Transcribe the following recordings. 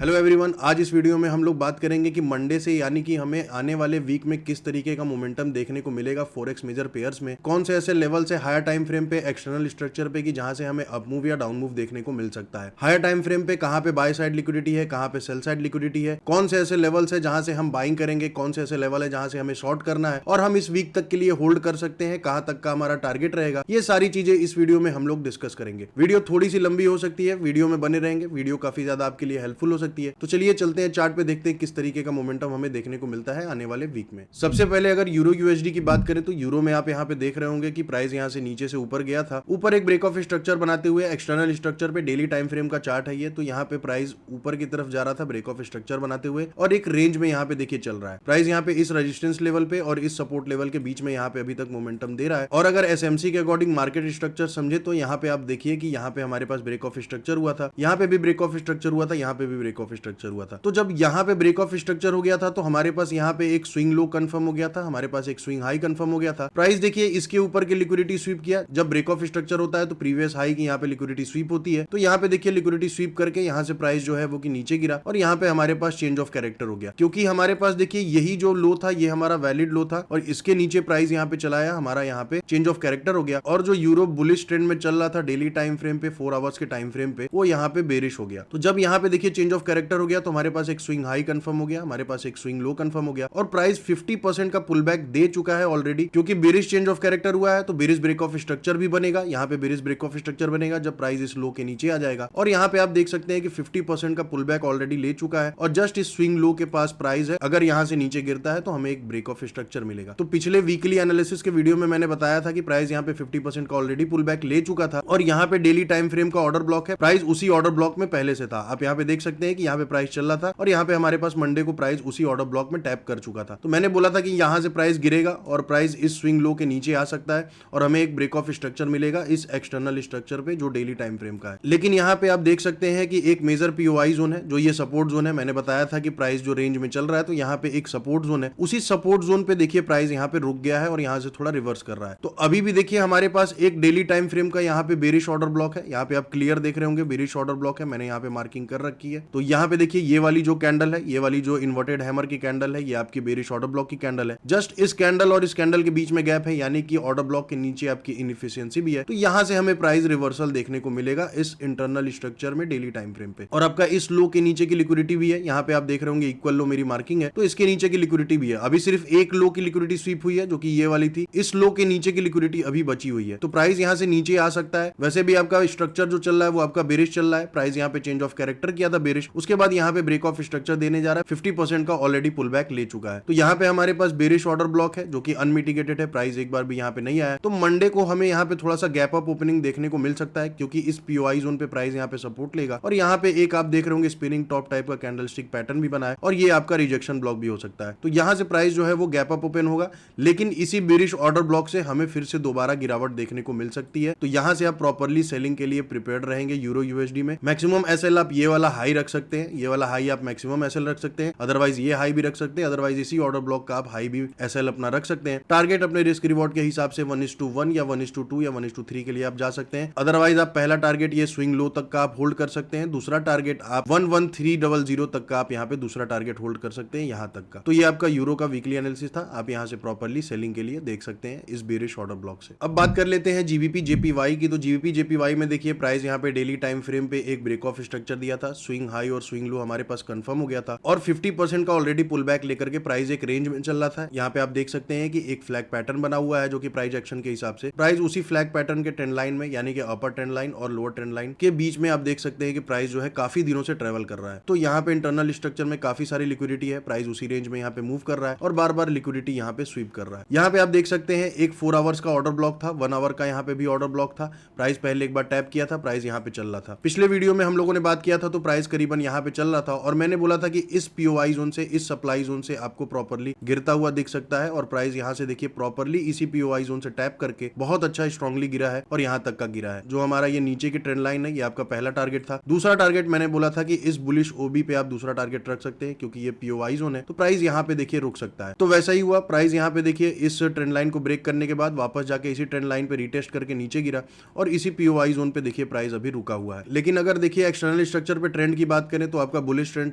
Hello everyone, आज इस video में हम लोग बात करेंगे कि मंडे से यानी कि हमें आने वाले वीक में किस तरीके का मोमेंटम देखने को मिलेगा फॉरेक्स मेजर पेयर्स में। कौन से ऐसे लेवल से हायर टाइम फ्रेम पे, एक्सटर्नल स्ट्रक्चर पे कि जहां से हमें अप मूव या डाउन मूव देखने को मिल सकता है। हायर टाइम फ्रेम पे कहां पे बाय साइड लिक्विडिटी है, कहां पे सेल साइड लिक्विडिटी है, कौन से ऐसे लेवल है जहां से हम बाइंग करेंगे, कौन से ऐसे लेवल है जहां से हमें शॉर्ट करना है और हम इस वीक तक के लिए होल्ड कर सकते हैं, कहां तक का हमारा टारगेट रहेगा। ये सारी चीजें इस वीडियो में हम लोग डिस्कस करेंगे। वीडियो थोड़ी सी लंबी हो सकती है, वीडियो में बने रहेंगे, वीडियो काफी ज्यादा आपके लिए हेल्पफुल हो सकती है। तो चलिए चलते हैं चार्ट पे, देखते हैं किस तरीके का मोमेंटम हमें देखने को मिलता है आने वाले वीक में। सबसे पहले अगर यूरो यूएसडी की बात करें तो यूरो में आप यहाँ पे देख रहे होंगे कि प्राइस यहाँ से नीचे से ऊपर गया था, ऊपर एक ब्रेक ऑफ स्ट्रक्चर बनाते हुए एक्सटर्नल स्ट्रक्चर पे डेली टाइम फ्रेम का चार्ट है ये। तो यहाँ पे प्राइस ऊपर की तरफ जा रहा था ब्रेक ऑफ स्ट्रक्चर बनाते हुए और एक रेंज में यहाँ पे देखिए चल रहा है। प्राइस यहाँ पे इस रेजिस्टेंस लेवल पे और इस सपोर्ट लेवल के बीच में यहाँ पे अभी तक मोमेंटम दे रहा है। और अगर एसएमसी के अकॉर्डिंग मार्केट स्ट्रक्चर समझे तो यहाँ पे आप देखिए कि यहाँ पे हमारे पास ब्रेक ऑफ स्ट्रक्चर हुआ था, यहाँ पे भी ब्रेक ऑफ स्ट्रक्चर हुआ था, यहाँ पे भी ब्रेक ऑफ स्ट्रक्चर हुआ था। तो जब यहाँ पे ब्रेक ऑफ स्ट्रक्चर हो गया था तो हमारे पास यहाँ पे एक स्विंग लो कंफर्म हो गया था, हमारे पास एक स्विंग हाई कंफर्म हो गया था। प्राइस देखिए इसके ऊपर के लिक्विडिटी स्वीप किया। जब ब्रेक ऑफ स्ट्रक्चर होता है तो प्रीवियस हाई की यहाँ पे लिक्विडिटी स्वीप होती है। तो यहाँ पे देखिए लिक्विडिटी स्वीप करके यहाँ से प्राइस जो है वो कि नीचे गिरा और यहाँ पे हमारे पास चेंज ऑफ कैरेक्टर हो गया, क्योंकि हमारे पास देखिए यही जो लो था ये हमारा वैलिड लो था और इसके नीचे प्राइस यहाँ पे चलाया, हमारा यहाँ पे चेंज ऑफ कैरेक्टर हो गया। और जो यूरो बुलिश ट्रेंड में चल रहा था डेली टाइम फ्रेम पे, 4 आवर्स के टाइम फ्रेम पे, वो यहाँ पे बेरिश हो गया। तो जब यहाँ पे देखिए चेंज ऑफ कैरेक्टर हो गया तो हमारे पास एक स्विंग हाई कंफर्म हो गया, हमारे पास एक स्विंग लो कंफर्म हो गया और प्राइस 50% का पुल बैक दे चुका है ऑलरेडी, क्योंकि बेरिश चेंज ऑफ कैरेक्टर हुआ है तो बेरिश ब्रेक ऑफ स्ट्रक्चर भी बनेगा। यहाँ पे बेरिश ब्रेक ऑफ स्ट्रक्चर बनेगा जब प्राइस इस लो के नीचे आ जाएगा और यहाँ पे आप देख सकते हैं कि 50% का पुल बैक ऑलरेडी ले चुका है और जस्ट इस स्विंग लो के पास प्राइस है। अगर यहाँ से नीचे गिरता है तो हमें एक ब्रेक ऑफ स्ट्रक्चर मिलेगा। तो पिछले वीकली एनालिसिस के वीडियो में मैंने बताया था कि प्राइस यहाँ पे 50% का ऑलरेडी पुल बैक ले चुका था और यहाँ पे डेली टाइम फ्रेम का ऑर्डर ब्लॉक है, प्राइस उसी ऑर्डर ब्लॉक में पहले से था। आप यहाँ पे देख सकते हैं कि यहाँ पे प्राइस चल रहा था और यहाँ पे हमारे पास मंडे को प्राइस उसी ऑर्डर ब्लॉक में टैप कर चुका था। तो मैंने बोला था कि यहाँ से प्राइस गिरेगा और प्राइस इस स्विंग लो के नीचे आ सकता है और हमें एक ब्रेक ऑफ स्ट्रक्चर मिलेगा इस एक्सटर्नल स्ट्रक्चर पे जो डेली टाइम फ्रेम का है। लेकिन यहाँ पे आप देख सकते हैं कि एक मेजर पीओआई जोन है जो ये सपोर्ट जोन है। मैंने बताया था कि प्राइस जो रेंज में चल रहा है तो यहाँ पे एक सपोर्ट जोन है, उसी सपोर्ट जोन पे देखिए प्राइस यहाँ पे रुक गया है और यहाँ से थोड़ा रिवर्स कर रहा है। तो अभी भी देखिए हमारे पास एक डेली टाइम फ्रेम का यहाँ पे बेरिश ऑर्डर ब्लॉक है, यहाँ पे आप क्लियर देख रहे होंगे बेरिश ऑर्डर ब्लॉक है, मैंने यहाँ पे मार्किंग कर रखी है। तो यहाँ पे देखिए ये वाली जो कैंडल है, ये वाली जो इन्वर्टेड हैमर की कैंडल है, ये आपकी बेरिश ऑर्डर ब्लॉक की कैंडल है। जस्ट इस कैंडल और इस कैंडल के बीच में गैप है, यानी कि ऑर्डर ब्लॉक के नीचे आपकी इनएफिशिएंसी भी है। तो यहाँ से हमें प्राइस रिवर्सल देखने को मिलेगा इस इंटरनल स्ट्रक्चर में डेली टाइम फ्रेम पे। और आपका इस लो के नीचे की लिक्विडिटी भी है, यहाँ पे आप देख रहे होंगे इक्वल लो मेरी मार्किंग है, तो इसके नीचे की लिक्विडिटी भी है। अभी सिर्फ एक लो की लिक्विडिटी स्वीप हुई है जो कि ये वाली थी, इस लो के नीचे की लिक्विडिटी अभी बची हुई है। तो प्राइस यहाँ से नीचे आ सकता है। वैसे भी आपका स्ट्रक्चर जो चल रहा है वो आपका बेरिश चल रहा है। प्राइस यहाँ पे चेंज ऑफ कैरेक्टर किया था बेरिश, उसके बाद यहाँ पे ब्रेक ऑफ स्ट्रक्चर देने जा रहा है, 50% का ऑलरेडी पुल बैक ले चुका है। तो यहाँ पे हमारे पास बेरिश ऑर्डर ब्लॉक है जो कि अनमिटिगेटेड है, प्राइस एक बार भी यहाँ पे नहीं आया। तो मंडे को हमें यहाँ पे थोड़ा सा गैप अप ओपनिंग देखने को मिल सकता है, क्योंकि इस पीओआई जोन पे प्राइस यहाँ पे सपोर्ट लेगा और यहाँ पे एक आप देख रहे होंगे स्पिनिंग टॉप टाइप का कैंडलस्टिक पैटर्न भी बना है और ये आपका रिजेक्शन ब्लॉक भी हो सकता है। तो यहाँ से प्राइस जो है वो गैप अप ओपन होगा, लेकिन इसी बेरिश ऑर्डर ब्लॉक से हमें फिर से दोबारा गिरावट देखने को मिल सकती है। तो यहाँ से आप प्रॉपर्ली सेलिंग के लिए प्रिपेयर्ड रहेंगे यूरो यूएसडी में। मैक्सिमम एसएल आप ये वाला हाई रख सकते हैं, ये वाला हाई आप मैक्सिमम एसएल रख सकते हैं, अदरवाइज ये हाई भी रख सकते हैं, अदरवाइज इसी ऑर्डर ब्लॉक का आप हाई भी एसएल अपना रख सकते हैं। टारगेट अपने रिस्क रिवॉर्ड के हिसाब से 1:1 या 1:2 या 1:3 के लिए आप जा सकते हैं। अदरवाइज आप पहला टारगेट ये स्विंग लो तक का आप होल्ड कर सकते हैं, दूसरा टारगेट आप 11300 तक का आप यहाँ पे दूसरा टारगेट होल्ड कर सकते हैं यहाँ तक का। तो ये आपका यूरो का वीकली एनालिसिस था, आप यहाँ से प्रॉपर्ली सेलिंग के लिए देख सकते हैं इस बेरिश ऑर्डर ब्लॉक से। अब बात कर लेते हैं जीबीपी जेपीवाई की। तो जीबीपी जेपीवाई में देखिए प्राइस यहाँ पे डेली टाइम फ्रेम पे एक ब्रेक ऑफ स्ट्रक्चर दिया था, स्विंग हाई और स्विंग लो हमारे पास कंफर्म हो गया था और 50% का ऑलरेडी पुल बैक लेकर के प्राइस एक रेंज में चल रहा था। यहाँ पे आप देख सकते हैं कि एक फ्लैग पैटर्न बना हुआ है जो कि प्राइस एक्शन के हिसाब से प्राइस उसी फ्लैग पैटर्न के ट्रेंड लाइन में, यानी कि अपर ट्रेंड लाइन और लोअर ट्रेंड लाइन के बीच में आप देख सकते हैं कि प्राइस जो है काफी दिनों से ट्रेवल कर रहा है। तो यहाँ पे इंटरनल स्ट्रक्चर में काफी सारी लिक्विडिटी है, प्राइस उसी रेंज में यहाँ पे मूव कर रहा है और बार बार लिक्विडिटी यहाँ पे स्वीप कर रहा है। यहाँ पे आप देख सकते हैं एक 4 आवर्स का ऑर्डर ब्लॉक था, 1 आवर का यहाँ पे भी ऑर्डर ब्लॉक था। प्राइस पहले एक बार टैप किया था, प्राइस यहाँ पे चल रहा था। पिछले वीडियो में हम लोगों ने बात किया था तो प्राइस करीबन यहाँ पे चल रहा था और मैंने बोला था कि इस पीओआई जोन से, इस सप्लाई जोन से आपको प्रॉपर्ली गिरता हुआ दिख सकता है और प्राइस यहाँ से देखिए प्रॉपर्ली इसी पीओआई जोन से टैप करके बहुत अच्छा स्ट्रांगली गिरा है और यहाँ तक का गिरा है। जो हमारा ये नीचे की ट्रेंड लाइन है ये आपका पहला टारगेट था। दूसरा टारगेट मैंने बोला था कि इस बुलिश ओबी पे आप दूसरा टारगेट रख सकते हैं, क्योंकि ये पीओआई जोन है तो प्राइस यहाँ पे देखिए रुक सकता है। तो वैसा ही हुआ, प्राइस यहाँ पे देखिए इस ट्रेंड लाइन को ब्रेक करने के बाद वापस जाके इसी ट्रेंड लाइन पे रीटेस्ट करके नीचे गिरा और इसी पीओआई जोन पे देखिए प्राइस अभी रुका हुआ है। लेकिन अगर देखिए एक्सटर्नल स्ट्रक्चर पे ट्रेंड की बात करें तो आपका बुलिश ट्रेंड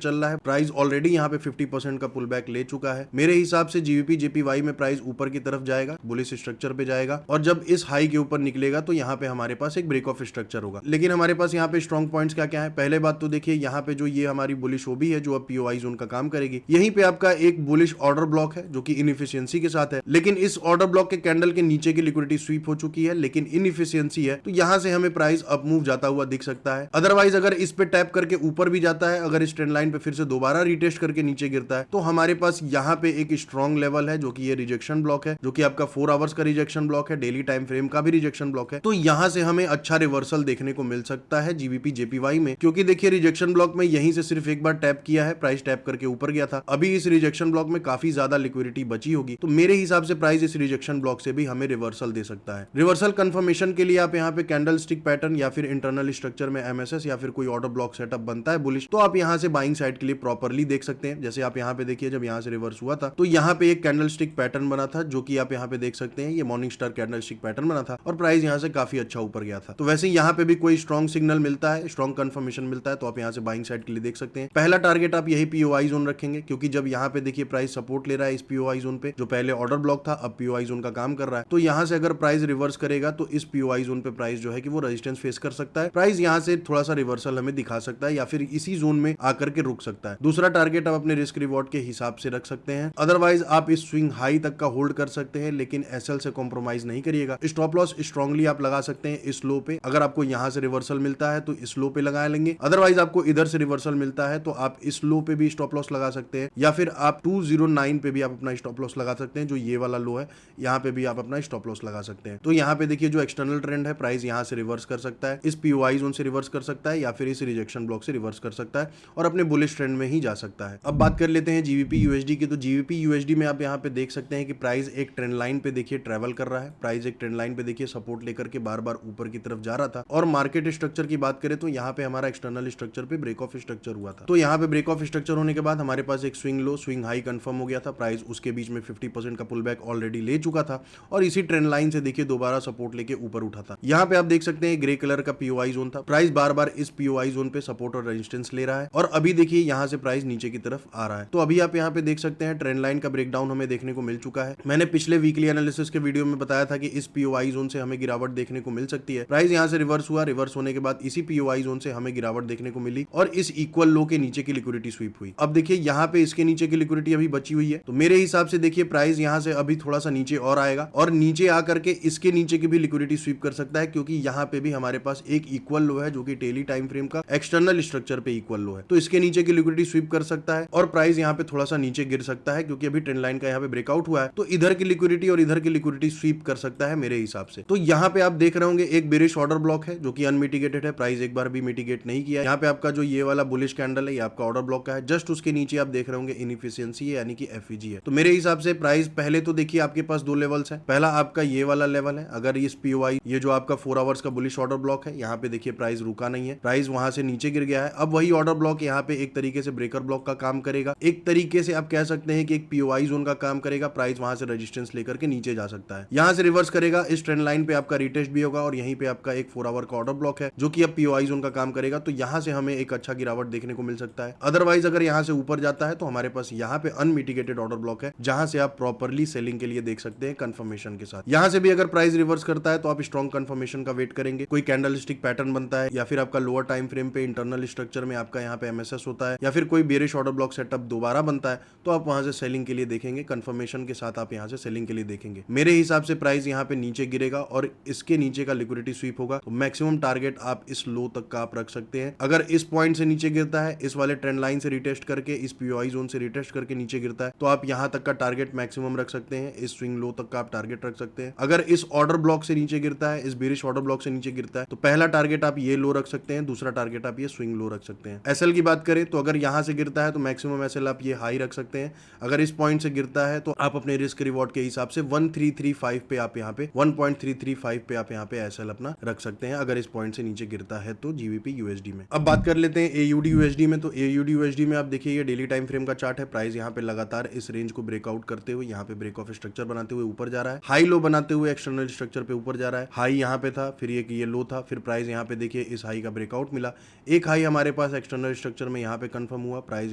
चल रहा है, प्राइस ऑलरेडी यहाँ पे 50% का पुल बैक ले चुका है। मेरे हिसाब से जीबीपी जेपीवाई में प्राइस ऊपर की तरफ जाएगा, बुलिश स्ट्रक्चर पे जाएगा, और जब इस हाई के ऊपर निकलेगा तो यहाँ पे हमारे पास एक ब्रेक ऑफ स्ट्रक्चर होगा। लेकिन हमारे पास यहाँ पे स्ट्रॉन्ग पॉइंट्स क्या क्या है? पहले बात तो देखिए यहाँ पे जो ये हमारी बुलिश ओबी है जो अब पीओआई जोन का काम करेगी, यहीं पे आपका एक बुलिश ऑर्डर ब्लॉक है जो कि इनएफिशिएंसी के साथ है, लेकिन इस ऑर्डर ब्लॉक के कैंडल के नीचे की लिक्विडिटी स्वीप हो चुकी है, लेकिन इनएफिशिएंसी है, तो यहाँ से हमें प्राइस अप मूव जाता हुआ दिख सकता है। अदरवाइज अगर इस पे टैप करके ऊपर भी जाता है, अगर इस ट्रेंड लाइन पे फिर से दोबारा रिटेस्ट करके नीचे गिरता है, तो हमारे पास यहाँ पे एक स्ट्रॉन्ग लेवल है जो कि ये रिजेक्शन ब्लॉक है, जो कि आपका 4 आवर्स का रिजेक्शन ब्लॉक है, डेली टाइम फ्रेम का भी रिजेक्शन ब्लॉक है। तो यहाँ से हमें अच्छा रिवर्सल देखने को मिल सकता है जीबीपी जेपीवाई में, क्योंकि देखिए रिजेक्शन ब्लॉक में यहीं से सिर्फ एक बार टैप किया है, प्राइस टैप करके ऊपर गया था। अभी इस रिजेक्शन ब्लॉक में काफी ज्यादा लिक्विडिटी बची होगी, तो मेरे हिसाब से प्राइस इस रिजेक्शन ब्लॉक से भी हमें रिवर्सल दे सकता है। रिवर्सल कंफर्मेशन के लिए आप यहाँ पे कैंडल स्टिक पैटर्न या फिर इंटरनल स्ट्रक्चर में एमएसएस या फिर कोई ऑर्डर ब्लॉक सेटअप बनता है बुलिश, तो आप यहाँ से बाइंग साइड के लिए प्रॉपर्ली देख सकते हैं। जैसे आप यहाँ पे देखिए जब यहाँ से रिवर्स हुआ था तो यहाँ पे एक कैंडल स्टिक पैटर्न बना था, जो कि आप यहाँ पे देख सकते हैं, ये morning star candle stick pattern बना था और प्राइस यहाँ से काफी अच्छा ऊपर गया था। तो वैसे यहाँ पे भी कोई स्ट्रॉन्ग सिग्नल मिलता है, स्ट्रॉन्ग कंफर्मेशन मिलता है, तो आप यहाँ से बाइंग साइड के लिए देख सकते हैं। पहला टारगेट आप यही पीओआई जोन रखेंगे, क्योंकि जब यहाँ पे देखिए प्राइस सपोर्ट ले रहा है इस पीओआई जोन पे, जो पहले ऑर्डर ब्लॉक था अब पीओआई जोन का काम कर रहा है, तो यहाँ से अगर प्राइस रिवर्स करेगा तो इस पीओआई जोन पे प्राइस जो है कि वो रेजिस्टेंस फेस कर सकता है। प्राइस यहाँ से थोड़ा सा रिवर्सल हमें दिखा सकता है या फिर इसी जोन में आकर के रुक सकता है। दूसरा टारगेट आप अपने रिस्क रिवॉर्ड के हिसाब से रख सकते हैं, अदरवाइज आप इस स्विंग हाई तक का होल्ड कर सकते हैं, लेकिन एसएल से कॉम्प्रोमाइज नहीं करिएगा। स्टॉप लॉस स्ट्रांगली आप लगा सकते हैं इस लो पे, अगर आपको यहाँ से रिवर्सल मिलता है तो इस लो पे लगा लेंगे, अदरवाइज आपको इधर से रिवर्सल मिलता है तो आप इस लो पे भी स्टॉप लॉस लगा सकते हैं, या फिर आप 209 पे भी आप अपना स्टॉप लॉस लगा सकते हैं, जो ये वाला लो है, यहाँ पे भी आप अपना स्टॉप लॉस लगा सकते हैं। तो यहाँ पे देखिए जो एक्सटर्नल ट्रेंड है, प्राइस यहाँ से रिवर्स कर सकता है, इस पीओआई जोन से रिवर्स कर सकता है या फिर इस रिजेक्शन ब्लॉक से रिवर्स कर सकता है और अपने बुलिश ट्रेंड में ही जा सकता है। अब बात कर लेते हैं जीबीपी यूएसडी की। तो जीबीपी यूएसडी में आप यहाँ पे देख सकते हैं कि प्राइस एक ट्रेंड लाइन पे देखिए ट्रेवल कर रहा है, प्राइस एक ट्रेंड लाइन पे देखिए सपोर्ट लेकर के बार बार ऊपर की तरफ जा रहा था। और मार्केट स्ट्रक्चर की बात करें तो यहाँ पे हमारा एक्सटर्नल स्ट्रक्चर पे ब्रेक ऑफ स्ट्रक्चर हुआ था, तो यहाँ पे ब्रेक ऑफ स्ट्रक्चर होने के बाद हमारे पास एक swing low swing high confirm हो गया था, प्राइस उसके बीच में 50% का पुल बैक ऑलरेडी ले चुका था और इसी ट्रेंड लाइन से देखिए दोबारा सपोर्ट लेके ऊपर उठा था। यहाँ पे आप देख सकते हैं ग्रे कलर का पीओआई जोन था, प्राइस बार बार इस पीओआई जोन पे सपोर्ट और रेजिस्टेंस ले रहा है और अभी देखिए यहाँ से प्राइस नीचे की तरफ आ रहा है। तो अभी आप यहाँ पे देख सकते हैं ट्रेंड लाइन का ब्रेकडाउन हमें देखने को मिल चुका है। मैंने पिछले वीकली एनालिसिस के वीडियो में बताया था कि इस पीओआई जोन से हमें गिरावट देखने को मिल सकती है। प्राइस यहाँ से रिवर्स हुआ, रिवर्स होने के बाद इसी पीओआई जोन से हमें गिरावट देखने को मिली और इस इक्वल लो के नीचे की लिक्विडिटी स्वीप हुई। अब देखिए यहाँ पे इसके नीचे की लिक्विडिटी अभी बची हुई है, तो मेरे हिसाब से देखिए प्राइस यहाँ से अभी थोड़ा सा नीचे और आएगा और नीचे आकर के इसके नीचे की भी लिक्विडिटी स्वीप कर सकता है, क्योंकि यहाँ पे भी हमारे पास एक इक्वल लो है जो कि डेली टाइम फ्रेम का एक्सटर्नल स्ट्रक्चर पे इक्वल लो है, तो इसके नीचे की लिक्विडिटी स्वीप कर सकता है और प्राइस यहाँ पे थोड़ा सा नीचे गिर सकता है, क्योंकि अभी ट्रेंड लाइन का यहाँ पे ब्रेकआउट हुआ है, तो इधर की लिक्विडिटी और इधर की लिक्विडिटी स्वीप कर सकता है मेरे हिसाब से। तो यहाँ पे आप देख रहे होंगे एक बेरिश ऑर्डर ब्लॉक है जो कि अनमिटिगेटेड है, प्राइस एक बार भी मिटिगेट नहीं किया। यहाँ पे आपका जो ये वाला बुलिश कैंडल है ये आपका ऑर्डर ब्लॉक का है, जस्ट उसके नीचे आप देख रहे होंगे इनएफिशिएंसी है यानी कि एफईजी है। तो मेरे हिसाब से प्राइस पहले तो देखिए आपके पास दो लेवल्स है, पहला आपका ये वाला लेवल है, अगर इस पीओआई ये जो आपका 4 आवर्स का बुलिश ऑर्डर ब्लॉक है, यहाँ पे देखिए प्राइस रुका नहीं है, प्राइस वहां से नीचे गिर गया है। अब वही ऑर्डर ब्लॉक यहाँ पे एक तरीके से ब्रेकर ब्लॉक का काम करेगा, एक तरीके से आप कह सकते हैं कि एक पीओआई जोन का काम करेगा, प्राइस वहां से रेजिस्टेंस लेकर के नीचे जा सकता है, यहाँ से रिवर्स करेगा, इस ट्रेंड लाइन पे आपका रिटेस्ट भी होगा और यहीं पे आपका एक 4 आवर का ऑर्डर ब्लॉक है जो कि अब पीओआई जोन का काम करेगा, तो यहाँ से हमें एक अच्छा गिरावट देखने को मिल सकता है। अदरवाइज अगर यहाँ से ऊपर जाता है तो हमारे पास यहाँ पे अनमिटिगेटेड ऑर्डर ब्लॉक है, जहां से आप प्रॉपर्ली सेलिंग के लिए देख सकते हैं कंफर्मेशन के साथ। यहाँ से भी अगर प्राइस रिवर्स करता है तो आप स्ट्रॉन्ग कंफर्मेशन का वेट करेंगे, कोई कैंडल स्टिक पैटर्न बनता है या फिर आपका लोअर टाइम फ्रेम पे इंटरनल स्ट्रक्चर में आपका यहाँ पे एमएसएस होता है या फिर कोई बेरिश ऑर्डर ब्लॉक सेटअप दोबारा बनता है, तो आप वहां से सेलिंग के लिए देखेंगे, कंफर्मेशन के साथ आप यहाँ से सेलिंग के लिए देखेंगे। मेरे हिसाब से प्राइस यहाँ पे नीचे गिरेगा और इसके नीचे का लिक्विडिटी स्वीप होगा, तो मैक्सिमम टारगेट आप इस लो तक का आप रख सकते हैं। अगर इस पॉइंट से नीचे गिरता है, इस वाले ट्रेंड लाइन से रिटेस्ट करके, इस पीओआई जोन से रिटेस्ट करके नीचे गिरता है, तो आप यहाँ तक का टारगेट मैक्सिमम रख सकते हैं, इस स्विंग लो तक का आप टारगेट रख सकते हैं। अगर इस ऑर्डर ब्लॉक से नीचे गिरता है, इस बेरिश ऑर्डर ब्लॉक से नीचे गिरता है, तो पहला टारगेट आप ये लो रख सकते हैं, दूसरा टारगेट आप ये स्विंग लो रख सकते हैं। एसएल की बात करें तो अगर यहाँ से गिरता है तो मैक्सिमम एसएल आप ये हाई रख सकते हैं, अगर इस पॉइंट से गिरता है तो आप अपने रिस्क रिवॉर्ड के हिसाब से 1335 पे आप यहाँ पे 1.335 पे आप यहाँ पे एसएल अपना रख सकते हैं, अगर इस पॉइंट से नीचे गिरता है तो जीबीपी यूएसडी में। अब बात कर लेते हैं एयूडी यूएसडी में। तो एयूडी यूएसडी में आप देखिए ये डेली टाइम फ्रेम का चार्ट है, प्राइस यहाँ पे लगातार इस रेंज को ब्रेकआउट करते हुए यहाँ पे ब्रेक ऑफ स्ट्रक्चर बनाते हुए ऊपर जा रहा है, हाई लो बनाते हुए एक्सटर्नल स्ट्रक्चर पे ऊपर जा रहा है। हाई यहाँ पे था, फिर एक ये लो था, फिर प्राइस यहाँ पे देखिए इस हाई का ब्रेकआउट मिला, एक हाई हमारे पास पास एक्सटर्नल स्ट्रक्चर में यहाँ पे कंफर्म हुआ, प्राइस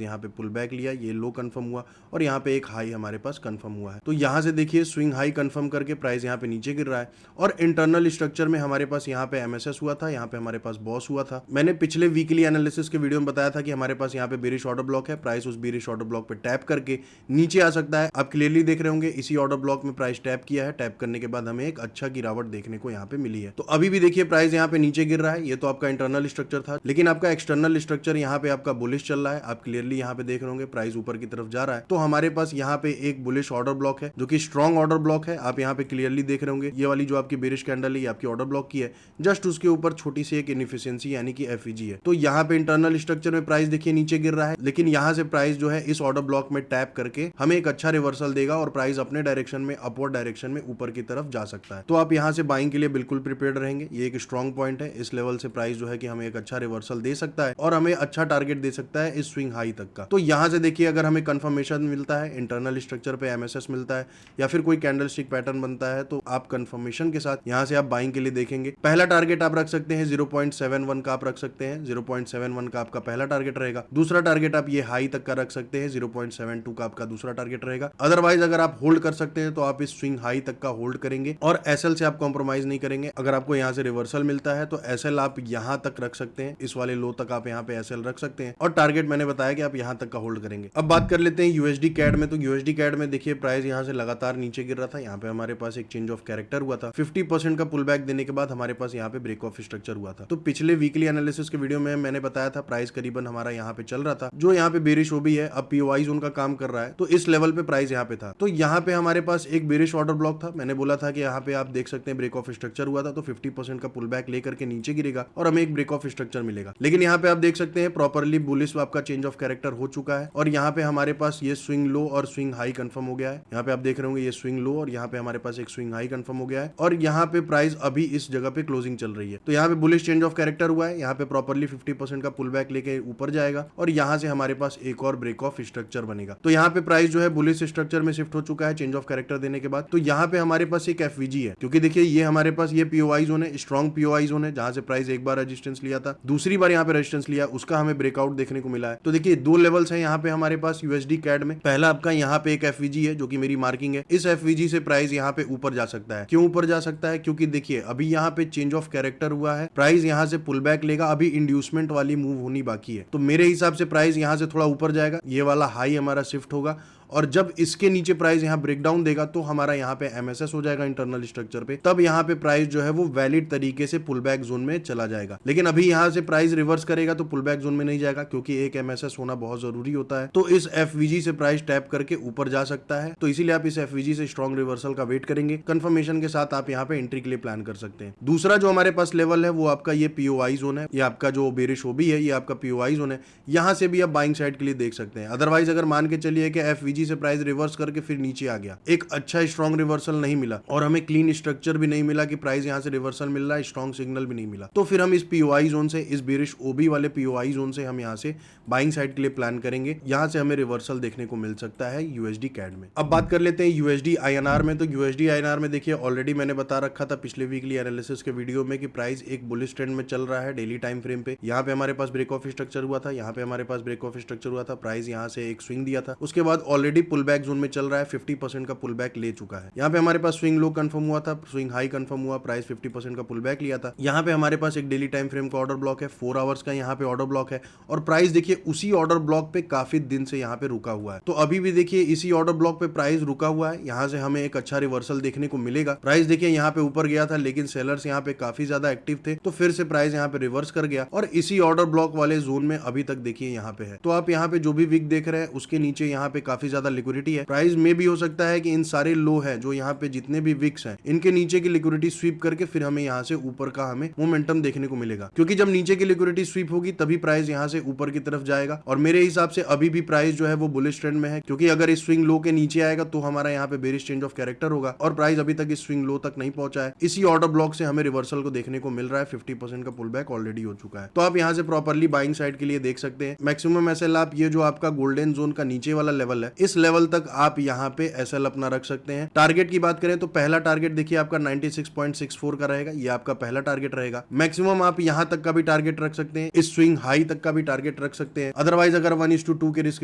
यहाँ पे पुल बैक लिया, ये लो कंफर्म हुआ और यहाँ पे एक हाई हमारे पास कंफर्म हुआ है। तो यहाँ से देखिए स्विंग हाई कंफर्म करके प्राइस यहाँ पे नीचे गिर रहा है और इंटरनल स्ट्रक्चर में हमारे पास यहाँ पे एमएसएस हुआ था, यहाँ पे हमारे पास बॉस हुआ था। मैंने पिछले वीकली एनालिसिस के वीडियो में बताया था कि हमारे पास यहाँ पे बेरिश ऑर्डर ब्लॉक है, प्राइस उस बेरिश ऑर्डर ब्लॉक पे टैप करके नीचे आ सकता है। आप क्लियरली देख रहे होंगे इसी ऑर्डर ब्लॉक में प्राइस टैप किया है, टैप करने के बाद हमें एक अच्छा गिरावट देखने को यहाँ पे मिली है। तो अभी भी देखिए प्राइस यहाँ पे नीचे गिर रहा है, ये तो आपका इंटरनल स्ट्रक्चर था, लेकिन आपका एक्सटर्नल स्ट्रक्चर यहाँ पे आपका बुलिश चल रहा है। आप क्लियरली यहाँ पे देख रहे होंगे प्राइस ऊपर की तरफ जा रहा है। तो हमारे पास यहाँ पे एक बुलिश ऑर्डर ब्लॉक है जो कि स्ट्रॉन्ग ऑर्डर ब्लॉक है। आप यहाँ पे क्लियरली देख रहे होंगे ये वाली जो आपकी बेरिश कैंडल है ये आपकी ऑर्डर ब्लॉक की है, जस्ट उसके ऊपर छोटी सी एक इनएफिशिएंसी यानी कि एफईजी है। तो यहाँ पे इंटरनल स्ट्रक्चर में प्राइस देखिए नीचे गिर रहा है, लेकिन यहाँ से प्राइस जो है इस ऑर्डर ब्लॉक में टैप करके हमें एक अच्छा रिवर्सल देगा और प्राइस अपने डायरेक्शन में अपवर्ड डायरेक्शन में ऊपर की तरफ जा सकता है। तो आप यहाँ से बाइंग के लिए बिल्कुल प्रिपेयर्ड रहेंगे। ये एक स्ट्रॉन्ग पॉइंट है, इस लेवल से प्राइस जो है कि हमें एक अच्छा रिवर्सल दे सकता है और हमें अच्छा टारगेट दे सकता है इस स्विंग हाई तक का। तो यहाँ से देखिए अगर हमें कंफर्मेशन मिलता है, इंटरनल स्ट्रक्चर पे एमएसएस मिलता है या फिर कोई कैंडलस्टिक पैटर्न बनता है, तो आप कंफर्मेशन के साथ यहाँ से आप बाइंग के लिए देखेंगे। पहला टारगेट आप रख सकते हैं 0.71 का, आप रख सकते हैं 0.71 का आपका पहला टारगेट रहेगा। दूसरा टारगेट आप ये हाई तक का रख सकते हैं, 0.72 का आपका दूसरा टारगेट रहेगा। अदरवाइज अगर आप होल्ड कर सकते हैं तो आप इस स्विंग हाई तक का होल्ड करेंगे और एसएल से आप कॉम्प्रोमाइज नहीं करेंगे। अगर आपको यहाँ से रिवर्सल मिलता है तो एसएल आप यहाँ तक रख सकते हैं, इस वाले लो तक आप यहाँ पे एसएल रख सकते हैं और टारगेट मैंने बताया कि आप यहाँ तक का होल्ड करेंगे। अब बात कर लेते हैं यूएसडी कैड में। तो यूएसडी कैड में देखिए प्राइस यहाँ से लगातार नीचे गिर रहा था, यहाँ पे हमारे पास एक चेंज ऑफ कैरेक्टर हुआ था। 50% का पुल बैक देने के बाद हमारे पास यहाँ पे ब्रेक ऑफ स्ट्रक्चर हुआ था। तो पिछले वीकली एनालिसिस के वीडियो में मैंने बताया था प्राइस करीबन हमारा यहाँ पे चल रहा था, जो यहाँ पे बेरिश हो भी है, अब पीओआई जोन का काम कर रहा है, तो इस लेवल पे प्राइस यहाँ पे था। तो यहाँ पे हमारे पास एक बेरिश ऑर्डर ब्लॉक था। मैंने बोला था कि यहाँ पे आप देख सकते हैं ब्रेक ऑफ स्ट्रक्चर हुआ था, तो 50% का पुल बैक लेकर के नीचे गिरेगा और हमें एक ब्रेक ऑफ स्ट्रक्चर मिलेगा। लेकिन यहाँ पे आप देख सकते हैं प्रॉपरली बुलिश आपका चेंज ऑफ कैरेक्टर हो चुका है और यहाँ पे हमारे पास ये स्विंग लो और स्विंग हाई कंफर्म हो गया है। यहाँ पे आप देख रहे होंगे ये स्विंग लो और यहाँ पे हमारे पास एक स्विंग हाई कंफर्म हो गया है और यहाँ पे प्राइस अभी इस जगह पे क्लोजिंग चल रही है। तो यहाँ पे बुलिश चेंज ऑफ कैरेक्टर हुआ है, यहाँ पे प्रॉपरली 50% का पुल बैक लेके ऊपर जाएगा और यहाँ से हमारे पास एक और ब्रेक ऑफ स्ट्रक्चर बनेगा। तो यहाँ पे प्राइस जो है बुलिश स्ट्रक्चर में शिफ्ट हो चुका है चेंज ऑफ कैरेक्टर देने के बाद। तो यहाँ पे हमारे पास एक एफवीजी है, क्योंकि देखिए ये हमारे पास ये पीओआई जोन है, स्ट्रॉन्ग पीओआई जोन है, जहां से प्राइस एक बार रेजिस्टेंस लिया था, दूसरी बार यहाँ पे रेजिस्टेंस लिया, उसका हमें ब्रेकआउट देखने को मिला है। तो देखिए दो लेवल्स हैं यहाँ पे हमारे पास यूएसडी कैड में। पहला आपका यहाँ पे एक एफवीजी है जो कि मेरी मार्किंग है, इस एफवीजी से प्राइस यहाँ पे ऊपर जा सकता है। क्यों ऊपर जा सकता है? क्योंकि देखिए अभी यहाँ पे चेंज ऑफ कैरेक्टर हुआ है, प्राइस यहाँ से पुल बैक लेगा, अभी इंड्यूसमेंट वाली मूव होनी बाकी है। तो मेरे हिसाब से प्राइस यहाँ से थोड़ा ऊपर जाएगा, ये वाला हाई हमारा शिफ्ट होगा और जब इसके नीचे प्राइस यहाँ ब्रेकडाउन देगा तो हमारा यहाँ पे एमएसएस हो जाएगा इंटरनल स्ट्रक्चर पे, तब यहाँ पे प्राइस जो है वो वैलिड तरीके से पुल बैक जोन में चला जाएगा। लेकिन अभी यहाँ से प्राइस रिवर्स करेगा तो पुल बैक जोन में नहीं जाएगा, क्योंकि एक एमएसएस होना बहुत जरूरी होता है। तो इस एफवीजी से प्राइस टैप करके ऊपर जा सकता है, तो इसीलिए आप इस एफवीजी से स्ट्रॉन्ग रिवर्सल का वेट करेंगे। कंफर्मेशन के साथ आप यहाँ पे एंट्री के लिए प्लान कर सकते हैं। दूसरा जो हमारे पास लेवल है वो आपका ये पीओआई जोन है, ये आपका जो बेरिश ओबी है ये आपका पीओआई जोन है, यहाँ से भी आप बाइंग साइड के लिए देख सकते हैं। अदरवाइज अगर मान के चलिए कि एफवीजी से प्राइस रिवर्स करके फिर नीचे आ गया, एक अच्छा स्ट्रॉन्ग रिवर्सल नहीं मिला और हमें क्लीन स्ट्रक्चर भी नहीं मिला कि प्राइस यहाँ से रिवर्सल मिल रहा है, स्ट्रॉन्ग सिग्नल भी नहीं मिला, तो फिर हम इस पीओआई जोन से, इस बेरिश ओबी वाले पीओआई जोन से हम यहाँ से बाइंग साइड के लिए प्लान करेंगे। यहाँ से हमें रिवर्सल देखने को मिल सकता है यूएसडी कैड में। अब बात कर लेते हैं यूएसडी आईएनआर में। तो यूएसडी आईएनआर में देखिए ऑलरेडी मैंने बता रखा था पिछले वीकली एनालिसिस के वीडियो में कि प्राइस एक बुलिश ट्रेंड में चल रहा है डेली टाइम फ्रेम पे। यहाँ पे हमारे पास ब्रेक ऑफ स्ट्रक्चर हुआ था, यहाँ पे हमारे पास ब्रेक ऑफ स्ट्रक्चर हुआ था, प्राइस यहाँ से एक स्विंग दिया था, उसके बाद ऑलरेडी पुल बैक जोन में चल रहा है, 50% का पुल बैक ले चुका है। यहाँ पे हमारे पास स्विंग लो कंफर्म हुआ था, स्विंग हाई कंफर्म हुआ, प्राइस 50% का पुल बैक लिया था। यहाँ पे हमारे पास एक डेली टाइम फ्रेम का ऑर्डर ब्लॉक है, 4 आवर्स का यहाँ पे ऑर्डर ब्लॉक है और प्राइस देखिए उसी ऑर्डर ब्लॉक पे काफी दिन से यहाँ पे रुका हुआ है। तो अभी भी देखिए इसी ऑर्डर ब्लॉक पे प्राइस रुका हुआ है, यहाँ से हमें एक अच्छा रिवर्सल देखने को मिलेगा। प्राइस देखिए यहाँ पे ऊपर गया था, लेकिन सेलर्स यहाँ पे काफी ज्यादा एक्टिव थे, तो फिर से प्राइस यहाँ पे रिवर्स कर गया और इसी ऑर्डर ब्लॉक वाले जोन में अभी तक देखिए यहाँ पे है। तो आप यहाँ पे जो भी विक देख रहे हैं उसके नीचे यहाँ पे काफी ज्यादा लिक्विडिटी है। प्राइस में भी हो सकता है कि इन सारे लो है जो यहाँ पे जितने भी विक्स हैं इनके नीचे की लिक्विडिटी स्वीप करके फिर हमें यहाँ से ऊपर का हमें मोमेंटम देखने को मिलेगा, क्योंकि जब नीचे की लिक्विडिटी स्वीप होगी तभी प्राइस यहाँ से ऊपर की तरफ जाएगा। और मेरे हिसाब से अभी भी प्राइस जो है वो बुलिश ट्रेंड में है, क्योंकि अगर इस स्विंग लो के नीचे आएगा तो हमारा यहाँ पे बेरिश चेंज ऑफ कैरेक्टर होगा और प्राइस अभी तक इस स्विंग लो तक नहीं पहुंचा है। इसी ऑर्डर ब्लॉक से हमें रिवर्सल को देखने को मिल रहा है, 50% का पुल बैक ऑलरेडी हो चुका है। तो आप यहाँ से प्रॉपरली बाइंग साइड के लिए देख सकते हैं। मैक्सिमम एसएल आप ये जो आपका गोल्डन जोन का नीचे वाला लेवल है इस लेवल तक आप यहाँ पे एसएल अपना रख सकते हैं। टारगेट की बात करें तो पहला टारगेट देखिए आपका 96.64 का रहेगा, ये आपका पहला टारगेट रहेगा। मैक्सिमम आप यहां तक का भी टारगेट रख सकते हैं, इस स्विंग हाई तक का भी टारगेट रख सकते हैं। अदरवाइज अगर 1:2 के रिस्क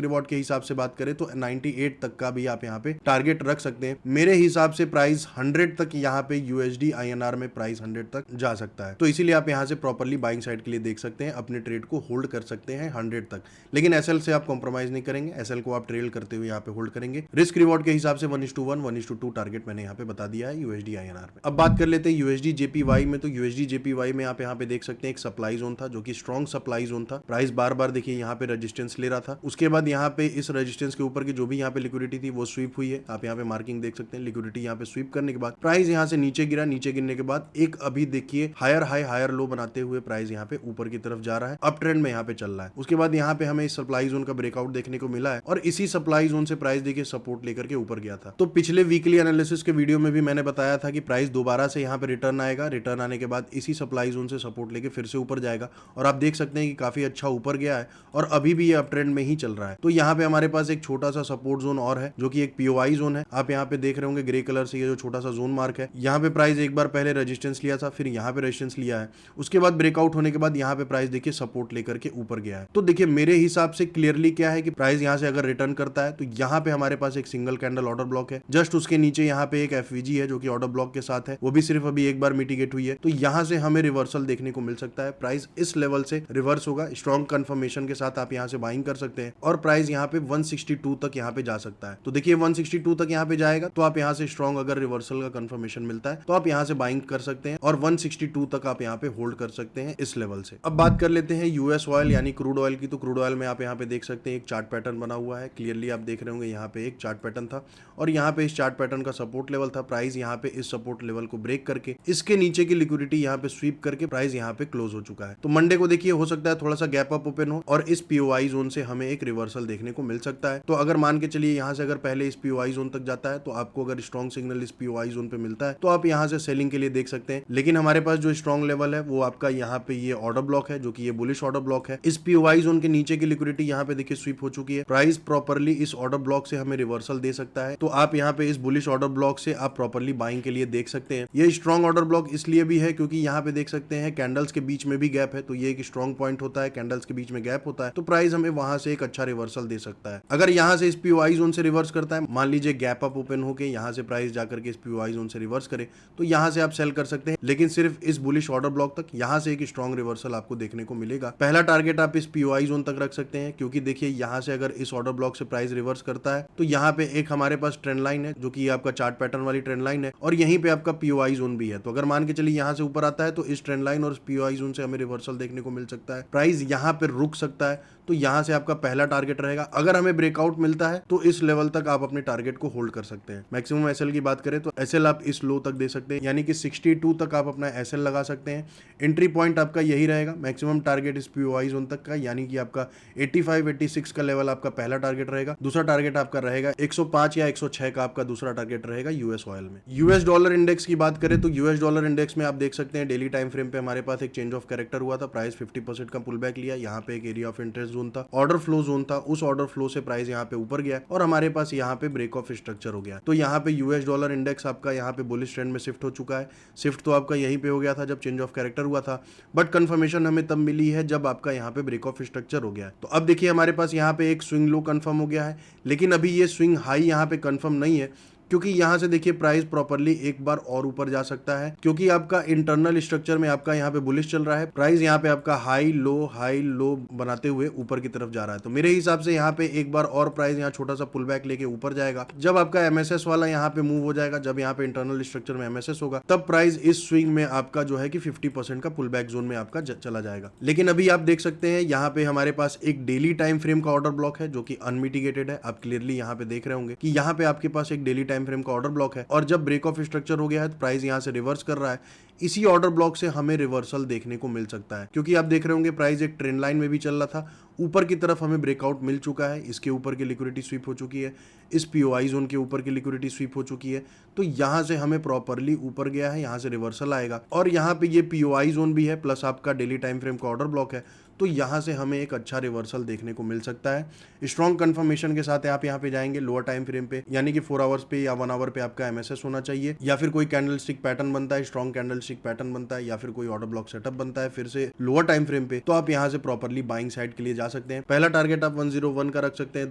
रिवॉर्ड के हिसाब से बात करें तो 98 तक का भी आप यहाँ पे टारगेट रख सकते हैं। मेरे हिसाब से प्राइस 100 तक यहाँ पे यूएसडी INR में प्राइस 100 तक जा सकता है, तो इसीलिए आप यहाँ से प्रॉपरली बाइंग साइड के लिए देख सकते हैं, अपने ट्रेड को होल्ड कर सकते हैं 100 तक। लेकिन एसएल से आप कॉम्प्रोमाइज नहीं करेंगे, एसएल को आप ट्रेल करते हुए यहाँ पे होल्ड करेंगे। रिस्क रिवॉर्ड के हिसाब से 1:1 1:2 टारगेट मैंने यहाँ पे बता दिया है यूएसडी INR में। अब बात कर लेते हैं यूएसडी JPY में। तो यूएसडी JPY में आप यहाँ पे देख सकते हैं एक सप्लाई जोन था जो कि स्ट्रॉन्ग सप्लाई जोन था। प्राइस बार बार देखिए यहाँ पे रेजिस्टेंस ले रहा था, उसके बाद यहाँ पे इस रेजिस्टेंस के ऊपर की जो भी यहाँ पे लिक्विडिटी थी वो स्वीप हुई है। आप यहाँ पे मार्किंग देख सकते हैं, लिक्विडिटी यहाँ पे स्वीप करने के बाद प्राइस यहाँ से नीचे गिरा, नीचे गिरने के बाद एक अभी देखिए हायर हाई हायर लो बनाते हुए प्राइस यहाँ पे ऊपर की तरफ जा रहा है, अप ट्रेंड में यहाँ पे चल रहा है। उसके बाद यहाँ पे हमें इस सप्लाई जोन का ब्रेकआउट देखने को मिला है और इसी सप्लाई जोन से प्राइस देखिए सपोर्ट लेकर के ऊपर गया था। तो पिछले वीकली एनालिसिस के वीडियो में भी मैंने बताया था कि प्राइस दोबारा से यहाँ पे रिटर्न आएगा, रिटर्न आने के बाद इसी सप्लाई जोन से सपोर्ट लेके फिर से ऊपर जाएगा और आप देख सकते हैं कि काफी अच्छा ऊपर गया है और अभी भी ये अप ट्रेंड में ही चल रहा है। तो यहाँ पे हमारे पास एक छोटा सा सपोर्ट जोन और है जो कि एक POI जोन है। आप यहाँ पे देख रहे होंगे ग्रे कलर से ये जो छोटा सा जोन मार्क है, यहाँ पे प्राइस एक बार पहले रेजिस्टेंस लिया था, फिर यहाँ पे रेजिस्टेंस लिया है, उसके बाद ब्रेकआउट होने के बाद यहाँ पे प्राइस देखिए सपोर्ट लेकर के ऊपर गया है। तो देखिए मेरे हिसाब से क्लियरली क्या है कि प्राइस यहाँ से अगर रिटर्न करता है तो यहाँ पे हमारे पास एक सिंगल कैंडल ऑर्डर ब्लॉक है, जस्ट उसके नीचे यहाँ पे एक FVG है जो कि ऑर्डर ब्लॉक के साथ है, वो भी सिर्फ अभी एक बार मिटिगेट हुई है। तो यहाँ से हमें रिवर्सल देखने को मिल सकता है, प्राइस इस लेवल से रिवर्स होगा, स्ट्रॉन्ग कंफर्मेशन के साथ आप यहाँ से बाइंग कर सकते हैं और प्राइस यहाँ पे 162 तक यहाँ पे जा सकता है। तो देखिए 162 तक यहाँ पे जाएगा तो आप यहाँ से स्ट्रॉन्ग अगर रिवर्सल का कंफर्मेशन मिलता है तो आप यहाँ से बाइंग कर सकते हैं और 162 तक आप यहाँ पे होल्ड कर सकते हैं इस लेवल से। अब बात कर लेते हैं यूएस ऑयल यानी क्रूड ऑयल की। तो क्रूड ऑयल में आप यहाँ पे देख सकते हैं एक चार्ट पैटर्न बना हुआ है, क्लियरली आप देख रहे होंगे यहाँ पे एक चार्ट पैटर्न था और यहाँ पे इस चार्ट पैटर्न का सपोर्ट लेवल था। प्राइस यहाँ पे इस सपोर्ट लेवल को ब्रेक करके इसके नीचे की लिक्विडिटी यहाँ पे स्वीप करके प्राइस यहाँ पे क्लोज हो चुका है। तो मंडे को देखिए हो सकता है थोड़ा सा गैप अप ओपन हो और इस POI जोन से हमें एक रिवर्सल देखने को मिल सकता है। तो अगर मान के चलिए यहाँ से अगर पहले इस POI जोन तक जाता है तो आपको अगर स्ट्रॉन्ग सिग्नल इस POI जोन पे मिलता है तो आप यहाँ से सेलिंग के लिए देख सकते हैं। लेकिन हमारे पास जो स्ट्रॉन्ग लेवल है वो आपका यहाँ पे ये ऑर्डर ब्लॉक है जो कि ये बुलिश ऑर्डर ब्लॉक है। इस POI जोन के नीचे की लिक्विडिटी यहाँ पे देखिए स्वीप हो चुकी है, प्राइस प्रॉपर्ली इस ऑर्डर ब्लॉक से हमें रिवर्सल दे सकता है। तो आप यहाँ पे इस बुलिश ऑर्डर ब्लॉक से आप प्रॉपर्ली बाइंग के लिए देख सकते हैं। ये स्ट्रॉन्ग ऑर्डर ब्लॉक इसलिए भी है क्योंकि यहाँ पे देख सकते हैं कैंडल्स के बीच में भी गैप है, तो ये एक स्ट्रॉन्ग पॉइंट होता है, कैंडल्स के बीच में गैप होता है तो प्राइस हमें वहां से एक अच्छा रिवर्सल दे सकता है। अगर यहाँ से इस POI जोन से रिवर्स करता है, मान लीजिए गैप अप ओपन होके यहाँ से प्राइस जाकर के इस POI जोन से रिवर्स करे तो यहाँ से आप सेल कर सकते हैं, लेकिन सिर्फ इस बुलिश ऑर्डर ब्लॉक तक। यहाँ से एक स्ट्रॉन्ग रिवर्सल आपको देखने को मिलेगा। पहला टारगेट आप इस POI जोन तक रख सकते हैं क्योंकि देखिए यहाँ से अगर इस ऑर्डर ब्लॉक से प्राइस रिवर्स करता है तो यहाँ पे एक हमारे पास ट्रेंड लाइन है जो कि आपका चार्ट पैटर्न वाली ट्रेंड लाइन है और यहीं पे आपका POI जोन भी है। तो अगर मान के चलिए यहाँ से ऊपर आता है तो इस ट्रेंड लाइन और POI जोन से हमें रिवर्सल देखने को मिल सकता है, प्राइस यहाँ पे रुक सकता है। तो यहाँ से आपका पहला टारगेट रहेगा। अगर हमें ब्रेकआउट मिलता है तो इस लेवल तक आप अपने टारगेट को होल्ड कर सकते हैं। मैक्सिमम एसएल की बात करें तो एसएल आप इस लो तक दे सकते हैं, यानी कि 62 तक आप अपना एसएल लगा सकते हैं। एंट्री पॉइंट आपका यही रहेगा। मैक्सिमम टारगेट इस POI जोन तक का, यानी कि आपका 85-86 का लेवल आपका पहला टारगेट रहेगा। दूसरा टारगेट आपका रहेगा 105 या 106 का आपका दूसरा टारगेट रहेगा यूएस ऑयल में। यूएस डॉलर इंडेक्स की बात करें तो यूएस डॉलर इंडेक्स में आप देख सकते हैं डेली टाइम फ्रेम पे हमारे पास एक चेंज ऑफ कैरेक्टर हुआ था, प्राइस 50% का पुल बैक लिया। यहाँ पे एक एरिया ऑफ इंटरेस्ट जोन था, ऑर्डर फ्लो जोन था, उस ऑर्डर फ्लो से प्राइस यहाँ पे ऊपर गया और हमारे पास यहाँ पे ब्रेक ऑफ स्ट्रक्चर हो गया। तो यहाँ पे यूएस डॉलर इंडेक्स आपका यहाँ पे बुलिश ट्रेंड में शिफ्ट हो चुका है। शिफ्ट तो आपका यहीं पे हो गया था जब चेंज ऑफ कैरेक्टर हुआ था, बट कंफर्मेशन हमें तब मिली है जब आपका यहाँ पे ब्रेक ऑफ स्ट्रक्चर हो गया है। तो अब देखिए हमारे पास यहाँ पे एक स्विंग लो कंफर्म हो गया है, लेकिन अभी ये स्विंग हाई यहाँ पे कंफर्म नहीं है क्योंकि यहाँ से देखिए प्राइस प्रॉपर्ली एक बार और ऊपर जा सकता है क्योंकि आपका इंटरनल स्ट्रक्चर में आपका यहाँ पे बुलिश चल रहा है। प्राइस यहाँ पे आपका हाई लो बनाते हुए ऊपर की तरफ जा रहा है। तो मेरे हिसाब से यहाँ पे एक बार और प्राइस यहाँ छोटा सा पुल बैक लेके ऊपर जाएगा। जब आपका MSS वाला यहाँ पे मूव हो जाएगा, जब यहाँ पे इंटरनल स्ट्रक्चर में MSS होगा, तब प्राइस इस स्विंग में आपका जो है कि 50% का पुल बैक जोन में आपका चला जाएगा। लेकिन अभी आप देख सकते हैं यहाँ पे हमारे पास एक डेली टाइम फ्रेम का ऑर्डर ब्लॉक है जो कि अनमिटिगेटेड है। आप क्लियरली यहाँ पे देख रहे होंगे कि यहाँ पे आपके पास एक डेली टाइम फ्रेम का ऑर्डर ब्लॉक है और जब ब्रेक ऑफ स्ट्रक्चर हो गया है तो प्राइस यहाँ से रिवर्स कर रहा है। इसी ऑर्डर ब्लॉक से हमें रिवर्सल देखने को मिल सकता है, क्योंकि आप देख रहे होंगे प्राइस एक ट्रेंड लाइन में भी चल रहा था, ऊपर की तरफ हमें ब्रेकआउट मिल चुका है, इसके ऊपर की लिक्विडिटी स्वीप हो चुकी है, इस पीओआई जोन के ऊपर की लिक्विडिटी स्वीप हो चुकी है, तो यहाँ से हमें प्रॉपरली ऊपर गया है, यहाँ से रिवर्सल आएगा और यहाँ पे ये पीओआई जोन भी है प्लस आपका डेली टाइम फ्रेम का ऑर्डर ब्लॉक है, तो यहाँ से हमें एक अच्छा रिवर्सल देखने को मिल सकता है। स्ट्रॉन्ग कंफर्मेशन के साथ आप यहाँ पे जाएंगे लोअर टाइम फ्रेम पे, यानी कि 4 आवर्स पे या 1 आवर पे आपका एमएसएस होना चाहिए, या फिर कोई कैंडलस्टिक पैटर्न बनता है, स्ट्रॉन्ग कैंडलस्टिक पैटर्न बनता है, या फिर कोई ऑर्डर ब्लॉक सेटअप बनता है फिर से लोअर टाइम फ्रेम पे, तो आप यहाँ से प्रॉपरली बाइंग साइड के लिए जा सकते हैं। पहला टारगेट आप 101 का रख सकते हैं,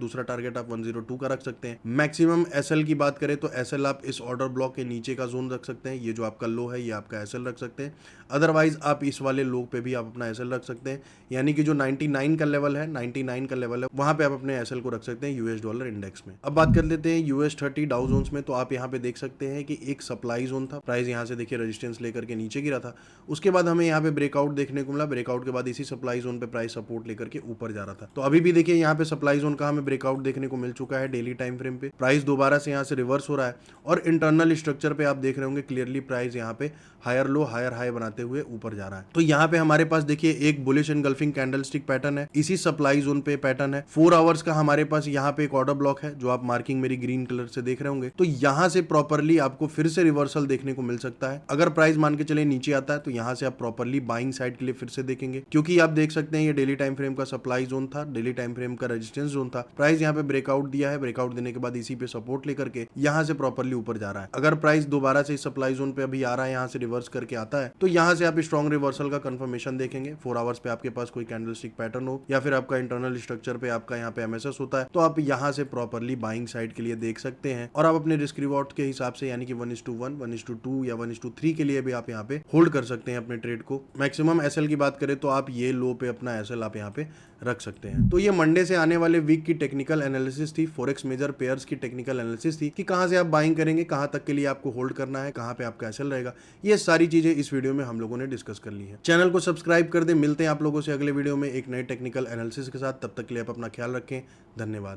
दूसरा टारगेट आप 102 का रख सकते हैं। मैक्सिमम एसएल की बात करें तो एसएल आप इस ऑर्डर ब्लॉक के नीचे का जोन रख सकते हैं, ये जो आपका लो है ये आपका एसएल रख सकते हैं। अदरवाइज आप इस वाले लो पे भी आप अपना एसएल रख सकते हैं, यानी कि जो 99 का लेवल है, 99 का लेवल है, वहां पे आप अपने एसएल को रख सकते हैं यूएस डॉलर इंडेक्स में। अब बात कर लेते हैं यूएस 30 डाउ जोन्स में, तो आप यहाँ पे देख सकते हैं कि एक सप्लाई जोन था, प्राइस यहाँ से देखिए रेजिस्टेंस लेकर के नीचे गिरा था, उसके बाद हमें यहाँ पे ब्रेकआउट देखने को मिला, ब्रेकआउट के बाद इसी सप्लाई जोन पे प्राइस सपोर्ट लेकर के ऊपर जा रहा था। तो अभी भी देखिए यहाँ पे सप्लाई जोन का हमें ब्रेकआउट देखने को मिल चुका है डेली टाइम फ्रेम पे, प्राइस दोबारा से यहाँ से रिवर्स हो रहा है और इंटरनल स्ट्रक्चर पे आप देख रहे होंगे क्लियरली प्राइस यहाँ पे हायर लो हायर हाई बनाते हुए ऊपर जा रहा है। तो यहाँ पे हमारे पास देखिए एक बुलिश एनगल्फिंग कैंडलस्टिक पैटर्न है, इसी सप्लाई जोन पे पैटर्न है, 4 आवर्स का हमारे पास यहाँ पे एक ऑर्डर ब्लॉक है जो आप मार्किंग मेरी ग्रीन कलर से देख रहे होंगे। तो यहाँ से प्रॉपरली आपको फिर से रिवर्सल देखने को मिल सकता है। अगर प्राइस मान के चले नीचे आता है तो यहाँ से आप प्रॉपरली बाइंग साइड के लिए फिर से देखेंगे, क्योंकि आप देख सकते हैं ये डेली टाइम फ्रेम का सप्लाई जोन था, डेली टाइम फ्रेम का रेजिस्टेंस जोन था, प्राइस यहाँ पे ब्रेकआउट दिया है, ब्रेकआउट देने के बाद इसी पे सपोर्ट लेकर के यहाँ से प्रॉपरली ऊपर जा रहा है। अगर प्राइस दोबारा से इस सप्लाई जोन पे अभी आ रहा है, यहाँ से रिवर्स करके आता है, तो यहाँ से आप स्ट्रॉन्ग रिवर्सल का कंफर्मेशन देखेंगे। 4 आवर्स पे आपके पास कोई कैंडलस्टिक पैटर्न हो या फिर आपका इंटरनल स्ट्रक्चर पे आपका यहाँ पे एमएसएस होता है, तो आप यहाँ से प्रॉपरली बाइंग साइड के लिए देख सकते हैं और आप अपने रिस्क रिवॉर्ड के हिसाब से यानी कि 1:1, 1:2 या 1:3 के लिए भी आप यहाँ पे होल्ड कर सकते हैं अपने ट्रेड को। मैक्सिमम एसएल की बात करें तो आप ये लो पे अपना एसएल आप यहाँ पे रख सकते हैं। तो ये मंडे से आने वाले वीक की टेक्निकल एनालिसिस थी, फॉरेक्स मेजर पेयर्स की टेक्निकल एनालिसिस थी कि कहां से आप बाइंग करेंगे, कहां तक के लिए आपको होल्ड करना है, कहां पे आपका एसएल रहेगा। ये सारी चीजें इस वीडियो में हम लोगों ने डिस्कस कर ली है। चैनल को सब्सक्राइब कर दे। मिलते हैं आप लोगों से अगले वीडियो में एक नए टेक्निकल एनालिसिस के साथ। तब तक के लिए आप अपना ख्याल रखें। धन्यवाद।